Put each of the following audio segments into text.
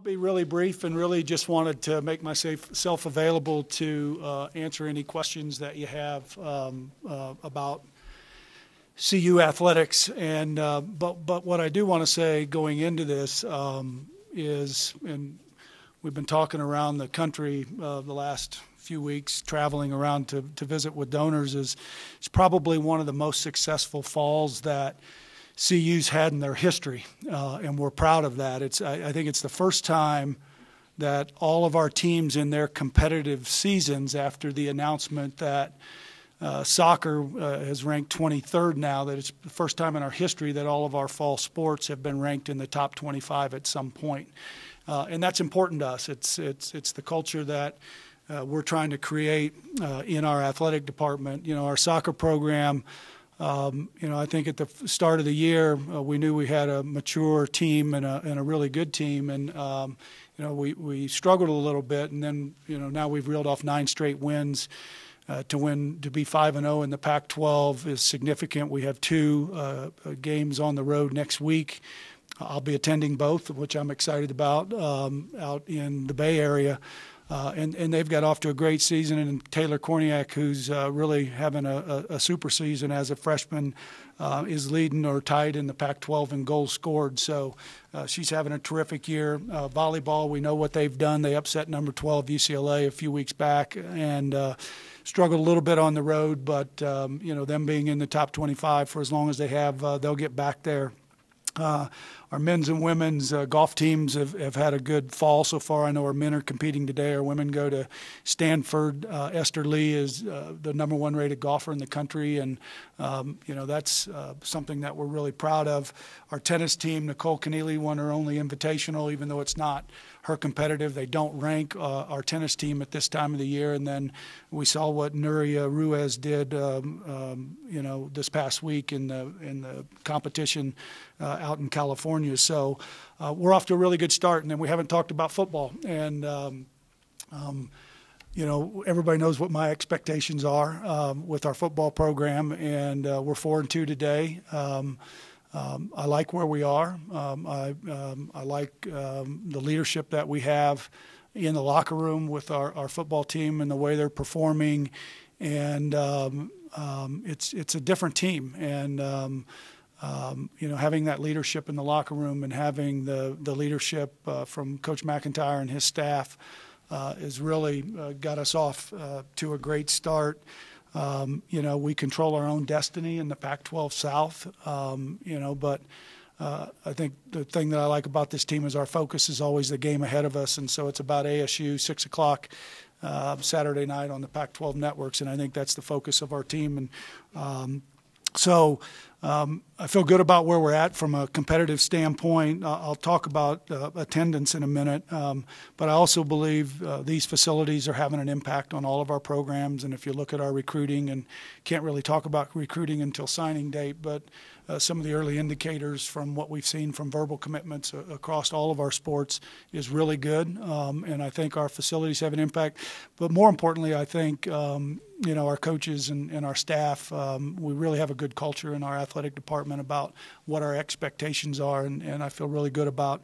I'll be really brief and really just wanted to make myself available to answer any questions that you have about CU athletics. And but what I do want to say going into this is, and we've been talking around the country the last few weeks, traveling around to visit with donors, is it's probably one of the most successful falls that CU's had in their history, and we're proud of that. I think it's the first time that all of our teams in their competitive seasons, after the announcement that soccer has ranked 23rd now, that it's the first time in our history that all of our fall sports have been ranked in the top 25 at some point. And that's important to us. It's the culture that we're trying to create in our athletic department. You know, our soccer program, I think at the start of the year, we knew we had a mature team and a really good team. And, we struggled a little bit. And then, now we've reeled off 9 straight wins. To be 5-0 in the Pac-12 is significant. We have 2 games on the road next week. I'll be attending both, which I'm excited about, out in the Bay Area. And they've got off to a great season, and Taylor Korniak, who's really having a super season as a freshman, is leading or tied in the Pac-12 in goals scored. So she's having a terrific year. Volleyball, we know what they've done. They upset number 12 UCLA a few weeks back and struggled a little bit on the road, but them being in the top 25 for as long as they have, they'll get back there. Our men's and women's golf teams have had a good fall so far. I know our men are competing today. Our women go to Stanford. Esther Lee is the number 1 rated golfer in the country, and that's something that we're really proud of. Our tennis team, Nicole Keneally, won her only invitational, even though it's not her competitive. They don't rank our tennis team at this time of the year. And then we saw what Nuria Ruiz did, this past week in the competition out in California. So we're off to a really good start. And then we haven't talked about football. And everybody knows what my expectations are with our football program, and we're 4-2 today. I like where we are. I like the leadership that we have in the locker room with our football team and the way they're performing, and it's a different team. And having that leadership in the locker room and having the leadership from Coach McIntyre and his staff has really got us off to a great start. We control our own destiny in the Pac-12 South, but I think the thing that I like about this team is our focus is always the game ahead of us, and so it's about ASU, 6 o'clock Saturday night on the Pac-12 networks, and I think that's the focus of our team. And so I feel good about where we're at from a competitive standpoint. I'll talk about attendance in a minute, but I also believe these facilities are having an impact on all of our programs. And if you look at our recruiting, and can't really talk about recruiting until signing date, but some of the early indicators from what we've seen from verbal commitments across all of our sports is really good. And I think our facilities have an impact. But more importantly, I think our coaches and our staff, we really have a good culture in our athletic department about what our expectations are, and I feel really good about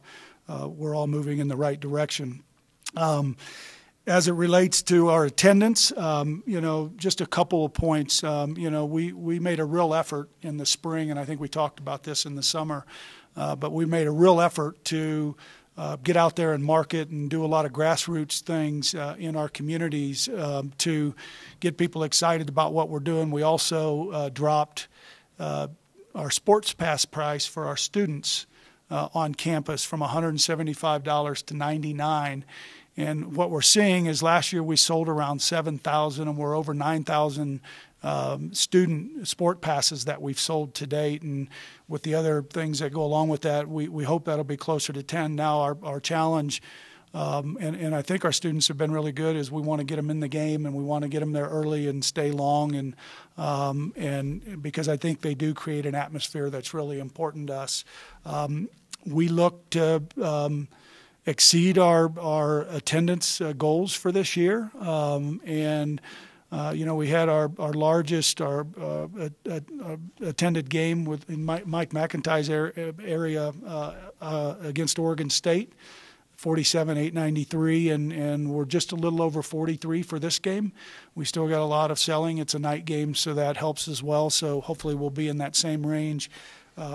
we're all moving in the right direction. As it relates to our attendance, just a couple of points. We made a real effort in the spring, and I think we talked about this in the summer, but we made a real effort to get out there and market and do a lot of grassroots things in our communities to get people excited about what we're doing. We also dropped our sports pass price for our students on campus from $175 to $99. And what we're seeing is last year we sold around 7,000, and we're over 9,000 student sport passes that we've sold to date. And with the other things that go along with that, we hope that'll be closer to 10. Now our challenge, and I think our students have been really good, is we want to get them in the game, and we want to get them there early and stay long, and because I think they do create an atmosphere that's really important to us. We look to exceed our attendance goals for this year, and we had our largest attended game in Mike McIntyre's area against Oregon State. 47,893, and we're just a little over 43 for this game. We still got a lot of selling. It's a night game, so that helps as well. So hopefully we'll be in that same range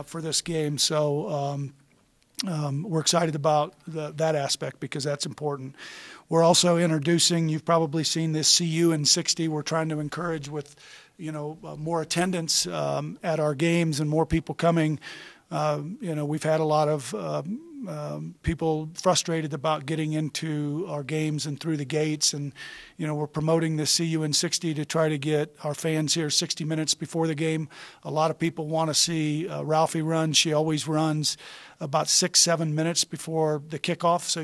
for this game. So we're excited about that aspect because that's important. We're also introducing, you've probably seen this CU in 60. We're trying to encourage with, more attendance at our games and more people coming. We've had a lot of people frustrated about getting into our games and through the gates, and we're promoting the CU in 60 to try to get our fans here 60 minutes before the game. A lot of people want to see Ralphie run. She always runs about 6-7 minutes before the kickoff, so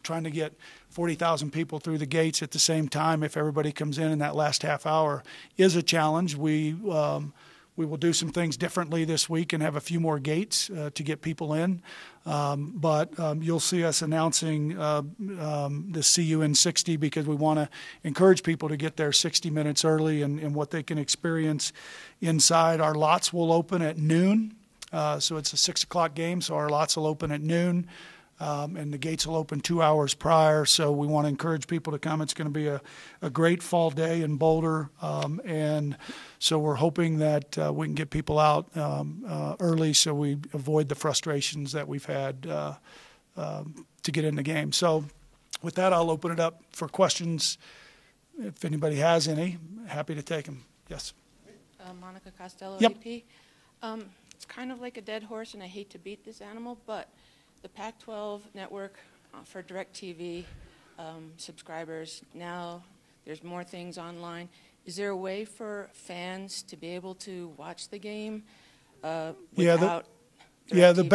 trying to get 40,000 people through the gates at the same time if everybody comes in that last half hour is a challenge. We will do some things differently this week and have a few more gates to get people in. But you'll see us announcing the CU in 60 because we want to encourage people to get there 60 minutes early and what they can experience inside. Our lots will open at noon. So it's a 6 o'clock game, so our lots will open at noon. And the gates will open 2 hours prior, so we want to encourage people to come. It's going to be a great fall day in Boulder, and so we're hoping that we can get people out early so we avoid the frustrations that we've had to get in the game. So with that, I'll open it up for questions. If anybody has any, happy to take them. Yes? Monica Costello, Yep. AP. It's kind of like a dead horse, and I hate to beat this animal, but the Pac-12 network for DirecTV subscribers, now there's more things online. Is there a way for fans to be able to watch the game without the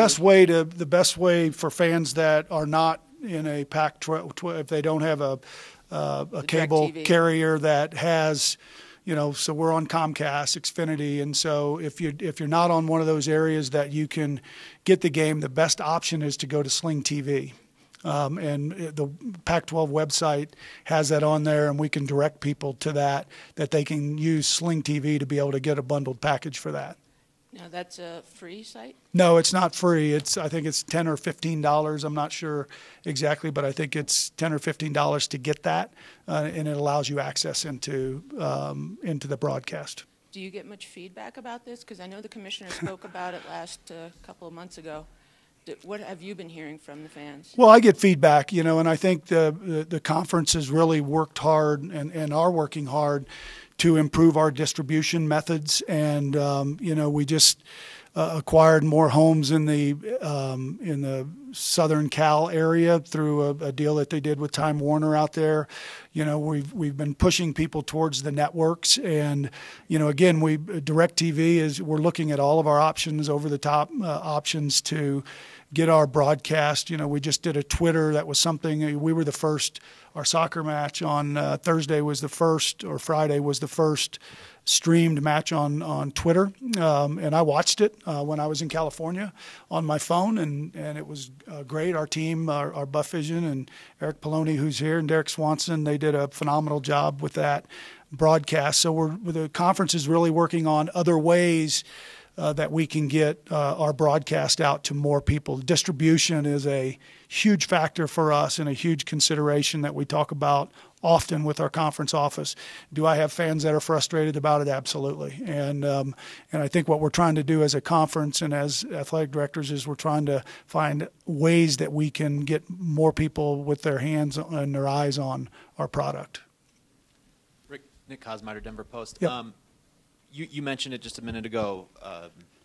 best way for fans that are not in a Pac-12, if they don't have a cable carrier that has, so we're on Comcast, Xfinity, and so if you're not on one of those areas that you can get the game, the best option is to go to Sling TV. And the Pac-12 website has that on there, and we can direct people to that they can use Sling TV to be able to get a bundled package for that. Now, that's a free site? No, it's not free. I think it's $10 or $15. I'm not sure exactly, but I think it's $10 or $15 to get that, and it allows you access into the broadcast. Do you get much feedback about this? Because I know the commissioner spoke about it last couple of months ago. What have you been hearing from the fans? Well, I get feedback, and I think the conference has really worked hard and are working hard to improve our distribution methods. And, we just acquired more homes in the Southern Cal area through a deal that they did with Time Warner out there. We've been pushing people towards the networks, and again, DirecTV we're looking at all of our options, over the top options to get our broadcast. We just did a Twitter. That was something we were the first. Our soccer match on Thursday was the first, or Friday was the first streamed match on Twitter, and I watched it when I was in California on my phone, and it was great. Our team, our Buffzone, and Eric Poloni, who's here, and Derek Swanson, they did a phenomenal job with that broadcast. So the conference is really working on other ways that we can get our broadcast out to more people. Distribution is a huge factor for us and a huge consideration that we talk about often with our conference office. Do I have fans that are frustrated about it? Absolutely. And I think what we're trying to do as a conference and as athletic directors is we're trying to find ways that we can get more people with their hands and their eyes on our product. Nick Kosmider, Denver Post. Yep. You mentioned it just a minute ago,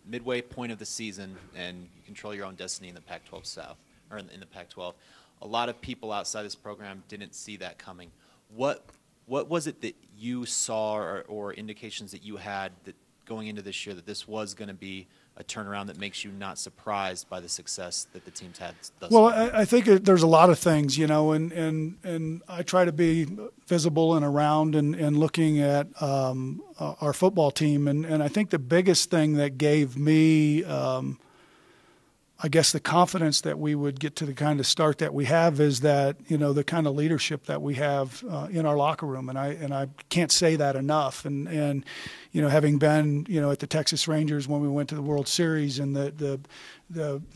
midway point of the season, and you control your own destiny in the Pac-12 South, or in the Pac-12. A lot of people outside this program didn't see that coming. What was it that you saw or indications that you had that going into this year that this was going to be a turnaround that makes you not surprised by the success that the team's had thus far? Well, I think there's a lot of things, and I try to be visible and around and looking at our football team. And I think the biggest thing that gave me, I I guess the confidence that we would get to the kind of start that we have is that, the kind of leadership that we have in our locker room. And I can't say that enough. And having been, at the Texas Rangers when we went to the World Series and the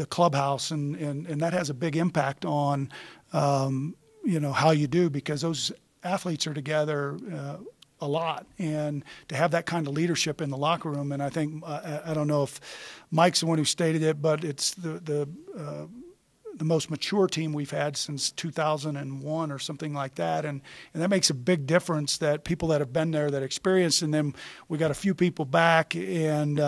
clubhouse, and that has a big impact on, how you do, because those athletes are together a lot, and to have that kind of leadership in the locker room. And I think I don't know if Mike's the one who stated it, but it's the most mature team we've had since 2001 or something like that, and that makes a big difference. That people that have been there, that experienced, and then we got a few people back, and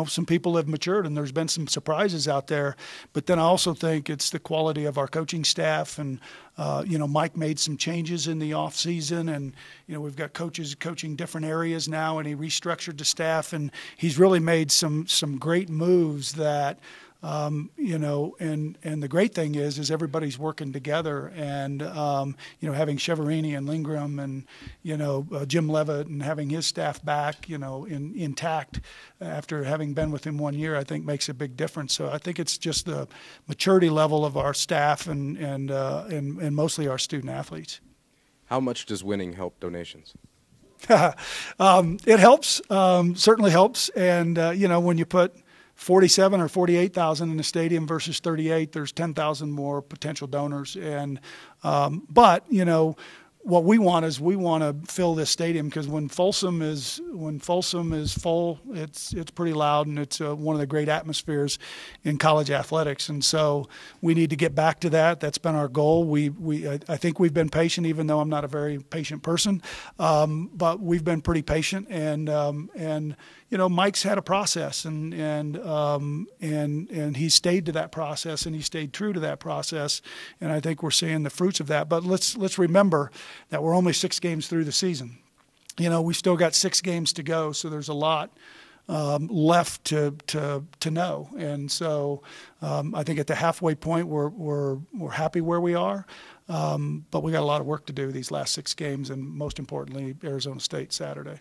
some people have matured, and there's been some surprises out there. But then I also think it's the quality of our coaching staff. And, Mike made some changes in the off season, and, we've got coaches coaching different areas now, and he restructured the staff, and he's really made some great moves that, and the great thing is everybody's working together, and, having Cheverini and Lingram and, Jim Levitt and having his staff back, intact after having been with him 1 year, I think makes a big difference. So I think it's just the maturity level of our staff and mostly our student athletes. How much does winning help donations? It helps, certainly helps. And, when you put 47 or 48,000 in the stadium versus 38, there's 10,000 more potential donors. And, but, what we want to fill this stadium, because when Folsom is full, it's pretty loud, and it's one of the great atmospheres in college athletics. And so we need to get back to that. That's been our goal. I think we've been patient, even though I'm not a very patient person, but we've been pretty patient. And Mike's had a process, and he stayed to that process, and he stayed true to that process. And I think we're seeing the fruits of that. But let's remember that we're only 6 games through the season. We've still got 6 games to go, so there's a lot left to know. And so I think at the halfway point, we're happy where we are, but we got a lot of work to do these last 6 games, and most importantly, Arizona State Saturday.